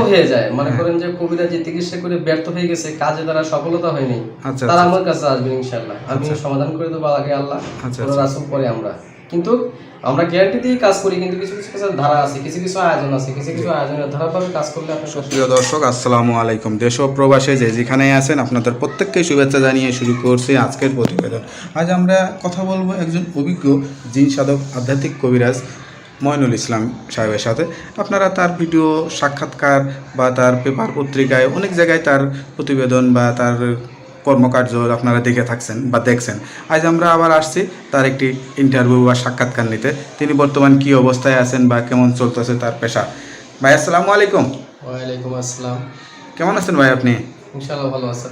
হয়ে যায়, মনে করেন যে কবিরা যে চিকিৎসা করে ব্যর্থ হয়ে গেছে, কাজে তারা সফলতা হয়নি, তারা আমার কাছে আসবেন ইনশাআল্লাহ, আমি সমাধান করে দেবো আগে আল্লাহ, রাসূল পরে আমরা। কিন্তু আমরা গ্যারান্টি দিয়ে কাজ করি, কিন্তু কিছু কিছু ধারা আছে, কিছু কিছু আয়োজন আছে, কিছু কিছু আয়োজনের ধারাভাবে কাজ করলে আপনার। প্রিয় দর্শক, আসসালামু আলাইকুম। দেশ ও প্রবাসে যে যেখানেই আছেন আপনাদের প্রত্যেককেই শুভেচ্ছা জানিয়ে শুরু করছি আজকের প্রতিবেদন। আজ আমরা কথা বলবো একজন অভিজ্ঞ জিন সাধক আধ্যাত্মিক কবিরাজ মইনুল ইসলাম সাহেবের সাথে। আপনারা তার ভিডিও, সাক্ষাৎকার বা তার পেপার পত্রিকায় অনেক জায়গায় তার প্রতিবেদন বা তার কর্মকার্য আপনারা দেখে থাকছেন বা দেখছেন। আজ আমরা আবার আসছি তার একটি ইন্টারভিউ বা সাক্ষাৎকার নিতে। তিনি বর্তমান কী অবস্থায় আছেন বা কেমন চলতেছে তার পেশা। ভাই আসসালামু আলাইকুম। ওয়ালাইকুম আসসালাম। কেমন আছেন ভাই আপনি? ইনশাআল্লাহ ভালো আছেন।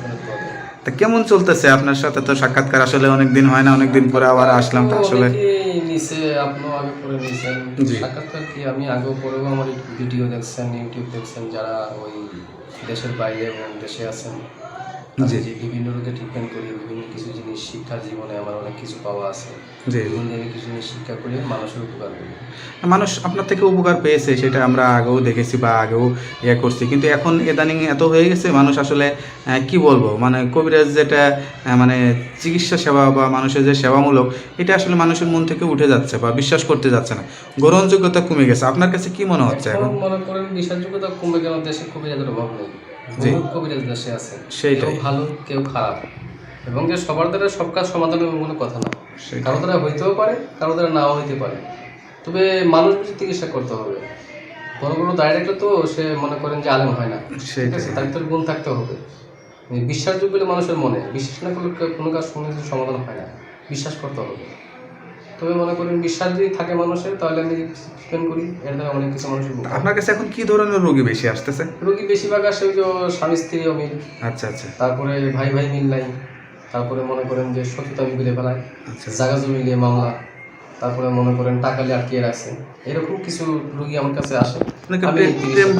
তা কেমন চলতেছে আপনার সাথে? তো সাক্ষাৎকার আসলে অনেক দিন হয় না, অনেক দিন পরে আবার আসলাম। তো আসলে নিচে আপনিও আগে পরে নিছেন সাক্ষাৎকার, কি আমি আগেও পরেও আমার ভিডিও দেখছেন, ইউটিউব দেখছেন, যারা ওই দেশের বাইরে এবং দেশে আছেন, যে বিভিন্ন রোগে ট্রিটমেন্ট করি, বিভিন্ন কিছু জিনিস শিক্ষা, জীবনে আমার অনেক কিছু পাওয়া আছে, কিছু জিনিস শিক্ষা করে মানুষের উপকার করি। মানুষ আপনার থেকে উপকার পেয়েছে, সেটা আমরা আগেও দেখেছি বা আগেও করছি, কিন্তু এখন ইদানিং এত হয়ে গেছে মানুষ আসলে কি বলবো, মানে কবিরাজ যেটা মানে চিকিৎসা সেবা বা মানুষের যে সেবামূলক, এটা আসলে মানুষের মন থেকে উঠে যাচ্ছে বা বিশ্বাস করতে যাচ্ছে না, গ্রহণযোগ্যতা কমে গেছে। আপনার কাছে কি মনে হচ্ছে এখন? মনে করেন বিশ্বাসযোগ্যতা কমে গেল, দেশে কবিরাজের অভাব নেই, কবিরাজ দেশে আছে, কেউ ভালো কেউ খারাপ, এবং যে সবার দ্বারা সব কাজ সমাধানের কোনো কথা না, কারো দ্বারা হইতেও পারে, কারো দ্বারা নাও হইতে পারে, তবে মানুষ চিকিৎসা করতে হবে। বড় বড় ডাইরেক্টর তো সে মনে করেন যে আলেম হয় না, ঠিক আছে, তার ভিতরে গুণ থাকতে হবে। বিশ্বাসযোগ্য বলে মানুষের মনে, বিশ্বাস না করলে কোনো কাজ সমাধান হয় না, বিশ্বাস করতে হবে। তবে মনে করেন বিশ্বাস যদি থাকে মানুষের, তাহলে আমি চিকেন করি, এর দ্বারা অনেক কিছু মানুষের। আপনার কাছে এখন কি ধরনের রোগী বেশি আসতেছে? রোগী বেশিরভাগ আসে ওই যে স্বামী স্ত্রী অমিল, আচ্ছা আচ্ছা, তারপরে ভাই ভাই মিল নাই, তারপরে মনে করেন যে শত্রুতা মিলে ফেলায়, জায়গা জমি নিয়ে মামলা, তারপরে মনে করেন টাকা নিয়ে আটকিয়ে রাখছে, এরকম কিছু রোগী আমার কাছে আসে।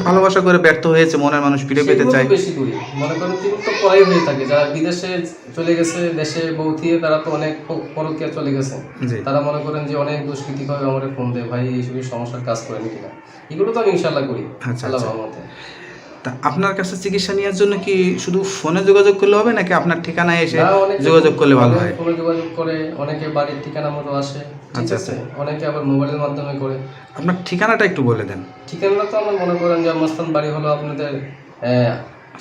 ভালোবাসা করে ব্যর্থ হয়েছে, মনের মানুষ ফিরে পেতে চায়, বেশি করি মনে করেন জীবন তো পড়াই হয়ে থাকে। যারা বিদেশে চলে গেছে, দেশে বউ থিয়ে তারা তো অনেক পরকীয়া চলে গেছে, তারা মনে করেন যে অনেক দুষ্কৃতি ভাবে আমার ফোন দেয়, ভাই এইসব সমস্যার কাজ করেন কিনা, এগুলো তো আমি ইনশাল্লাহ করি আল্লাহ রহমতে। তা আপনার কাছে চিকিৎসা নেওয়ার জন্য কি শুধু ফোনে যোগাযোগ করলে হবে, নাকি আপনার ঠিকানায় এসে যোগাযোগ করলে ভালো হয়? ফোনে যোগাযোগ করে, অনেকে বাড়ির ঠিকানা মতো আসে, ঠিক আছে, অনেকে আবার মোবাইলের মাধ্যমে করে। আপনার ঠিকানাটা একটু বলে দেন। ঠিকানাটা তো আমার মনে করেন যে জন্মস্থান বাড়ি হলো আপনাদের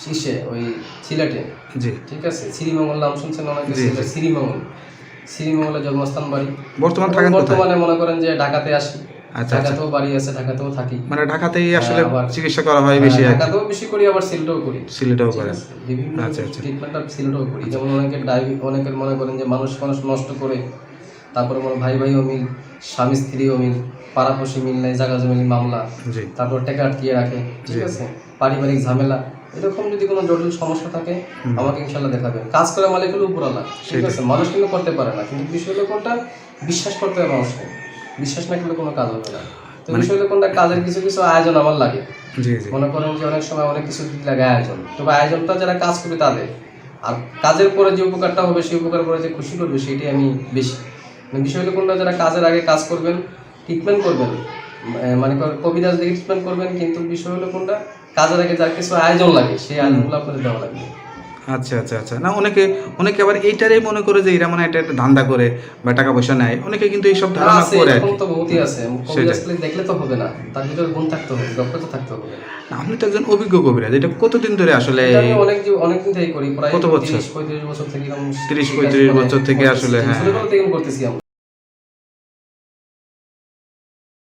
শীষে, ওই সিলেটে, জি ঠিক আছে, শ্রীমঙ্গল নাম শুনছেন অনেকে, শ্রীমঙ্গলের জন্মস্থান বাড়ি। বর্তমানে মনে করেন যে ঢাকাতে আসি, ঢাকাতেও বাড়ি আছে, ঢাকাতেও থাকি, মানে ঢাকাতেই আসলে চিকিৎসা করা হয় বেশি, ঢাকাতেও বেশি করি, আবার সিলেটেও করি, সিলেটেও করেন বিভিন্ন ট্রিটমেন্টটা সিলেটেও করি। যেমন অনেকের মনে করেন যে মানুষ নষ্ট করে, তারপরে ভাই ভাই অমিল, স্বামী স্ত্রী অমিল, পাড়াপড়শি মিল নাই, জায়গা জমি মামলা, তারপর টাকা আটকিয়ে রাখে, ঠিক আছে, পারিবারিক ঝামেলা, এরকম যদি কোনো জটিল সমস্যা থাকে আমাকে ইনশাল্লাহ দেখাবে। কাজ করে মালিক হলো উপরওয়ালা, ঠিক আছে, মানুষ কিন্তু করতে পারে না, কিন্তু বিষয় হলো কোনটা, বিশ্বাস করতে হবে মানুষকে, বিশ্বাস না করলে কোনো কাজ হবে না। তো বিষয় হলো কোনটা, কাজের কিছু কিছু আয়োজন আমার লাগে, মনে করেন যে অনেক সময় অনেক কিছু লাগে আয়োজন, তবে আয়োজনটা যারা কাজ করবে তাদের, আর কাজের পরে যে উপকারটা হবে, সেই উপকার করে যে খুশি করবে, সেটাই আমি বেশি। বিষয় হলো কোনটা, যারা কাজের আগে কাজ করবেন, ট্রিটমেন্ট করবেন, মানে কবিরাজ দেখে ট্রিটমেন্ট করবেন, কিন্তু বিষয় হলো কোনটা, কাজের আগে যার কিছু আয়োজন লাগে, সেই আয়োজনগুলো আপনাদের দেওয়া লাগবে। আচ্ছা আচ্ছা আচ্ছা, না অনেকে আবার এইটারই মনে করে যে এরা মানে এটা একটা ধান্দা করে বা টাকা পয়সা নেয়, অনেকে কিন্তু এইসব ধারণা করে। এরকম তো বহুতই আছে, কবিরাজ দেখলে তো হবে না, তার ভিতরে গুণ থাকতে হবে, দক্ষতা থাকতে হবে। আপনি তো একজন অভিজ্ঞ কবিরাজ, এটা কতদিন ধরে আসলে? অনেকদিন থেকে করি, প্রায় কত বছর? 30-35 বছর থেকে। 30-35 বছর থেকে আসলে, হ্যাঁ